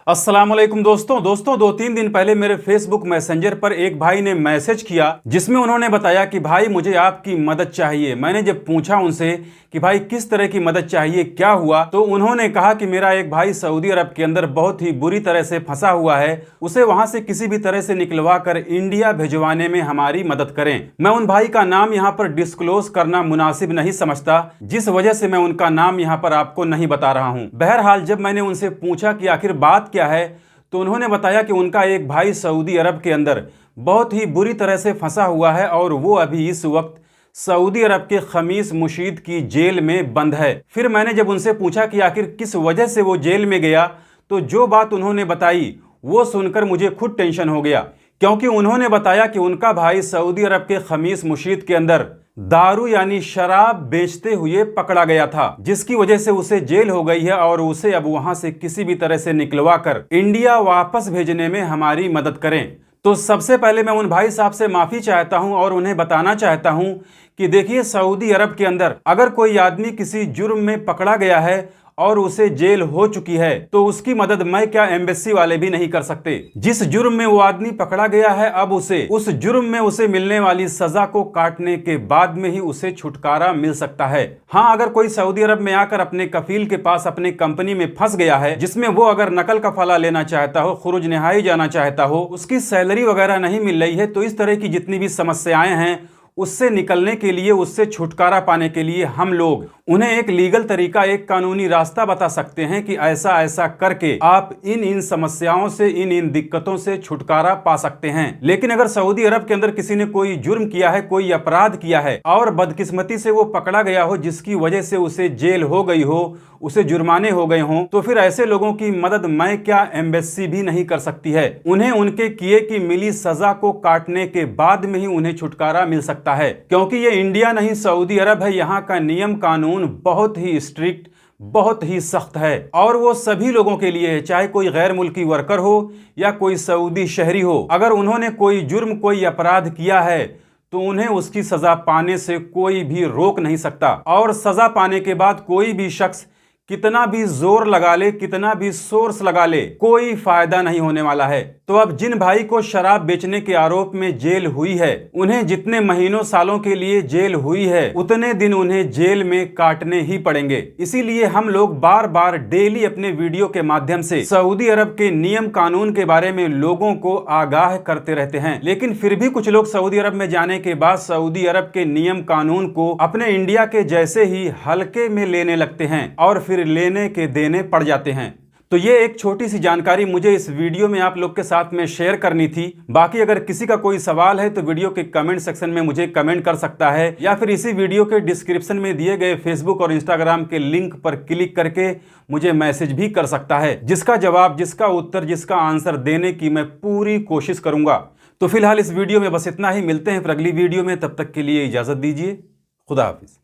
अस्सलाम वालेकुम दोस्तों 2-3 दिन पहले मेरे फेसबुक मैसेंजर पर एक भाई ने मैसेज किया जिसमें उन्होंने बताया कि भाई मुझे आपकी मदद चाहिए। मैंने जब पूछा उनसे कि भाई किस तरह की मदद चाहिए, क्या हुआ, तो उन्होंने कहा कि मेरा एक भाई सऊदी अरब के अंदर बहुत ही बुरी तरह से फंसा हुआ है, उसे वहां से किसी भी तरह से निकलवा कर इंडिया भिजवाने में हमारी मदद करें। मैं उन भाई का नाम यहाँ पर डिस्क्लोज करना मुनासिब नहीं समझता, जिस वजह से मैं उनका नाम यहाँ पर आपको नहीं बता रहा हूँ। बहरहाल जब मैंने उनसे पूछा कि आखिर बात क्या है, तो उन्होंने बताया कि उनका एक भाई सऊदी अरब के अंदर बहुत ही बुरी तरह से फंसा हुआ है और वो अभी इस वक्त सऊदी अरब के खमीस मुशीद की जेल में बंद है। फिर मैंने जब उनसे पूछा कि आखिर किस वजह से वो जेल में गया, तो जो बात उन्होंने बताई वो सुनकर मुझे खुद टेंशन हो गया, क्योंकि उन्होंने बताया कि उनका भाई सऊदी अरब के खमीस मुशीद के अंदर दारू यानी शराब बेचते हुए पकड़ा गया था, जिसकी वजह से उसे जेल हो गई है और उसे अब वहां से किसी भी तरह से निकलवा कर इंडिया वापस भेजने में हमारी मदद करें। तो सबसे पहले मैं उन भाई साहब से माफी चाहता हूं और उन्हें बताना चाहता हूं कि देखिए, सऊदी अरब के अंदर अगर कोई आदमी किसी जुर्म में पकड़ा गया है और उसे जेल हो चुकी है, तो उसकी मदद मैं क्या एम्बेसी वाले भी नहीं कर सकते। जिस जुर्म में वो आदमी पकड़ा गया है, अब उसे उस जुर्म में उसे मिलने वाली सजा को काटने के बाद में ही उसे छुटकारा मिल सकता है। हाँ, अगर कोई सऊदी अरब में आकर अपने कफील के पास अपने कंपनी में फंस गया है, जिसमें वो अगर नकल कफाला लेना चाहता हो, खुरुज निहाई जाना चाहता हो, उसकी सैलरी वगैरह नहीं मिल रही है, तो इस तरह की जितनी भी समस्याएं हैं उससे निकलने के लिए, उससे छुटकारा पाने के लिए हम लोग उन्हें एक लीगल तरीका, एक कानूनी रास्ता बता सकते हैं कि ऐसा ऐसा करके आप इन समस्याओं से, इन दिक्कतों से छुटकारा पा सकते हैं। लेकिन अगर सऊदी अरब के अंदर किसी ने कोई जुर्म किया है, कोई अपराध किया है और बदकिस्मती से वो पकड़ा गया हो, जिसकी वजह से उसे जेल हो गई हो, उसे जुर्माने हो गए हों, तो फिर ऐसे लोगों की मदद मैं क्या एम्बेसी भी नहीं कर सकती है। उन्हें उनके किए की मिली सजा को काटने के बाद में ही उन्हें छुटकारा मिल सकता है, क्योंकि ये इंडिया नहीं सऊदी अरब है। यहाँ का नियम कानून बहुत ही स्ट्रिक्ट, बहुत ही सख्त है और वो सभी लोगों के लिए है, चाहे कोई गैर मुल्की वर्कर हो या कोई सऊदी शहरी हो। अगर उन्होंने कोई जुर्म, कोई अपराध किया है तो उन्हें उसकी सजा पाने से कोई भी रोक नहीं सकता, और सजा पाने के बाद कोई भी शख्स कितना भी जोर लगा ले, कितना भी सोर्स लगा ले, कोई फायदा नहीं होने वाला है। तो अब जिन भाई को शराब बेचने के आरोप में जेल हुई है, उन्हें जितने महीनों सालों के लिए जेल हुई है, उतने दिन उन्हें जेल में काटने ही पड़ेंगे। इसीलिए हम लोग बार बार डेली अपने वीडियो के माध्यम से सऊदी अरब के नियम कानून के बारे में लोगों को आगाह करते रहते हैं। लेकिन फिर भी कुछ लोग सऊदी अरब में जाने के बाद सऊदी अरब के नियम कानून को अपने इंडिया के जैसे ही हल्के में लेने लगते हैं और फिर लेने के देने पड़ जाते हैं। तो ये एक छोटी सी जानकारी मुझे इस वीडियो में आप लोग के साथ में शेयर करनी थी। बाकी अगर किसी का कोई सवाल है तो वीडियो के कमेंट सेक्शन में मुझे कमेंट कर सकता है, या फिर इसी वीडियो के डिस्क्रिप्शन में दिए गए फेसबुक और इंस्टाग्राम के लिंक पर क्लिक करके मुझे मैसेज भी कर सकता है, जिसका जवाब, जिसका उत्तर, जिसका आंसर देने की मैं पूरी कोशिश करूंगा। तो फिलहाल इस वीडियो में बस इतना ही। मिलते हैं फिर अगली वीडियो में, तब तक के लिए इजाजत दीजिए। खुदा हाफिज।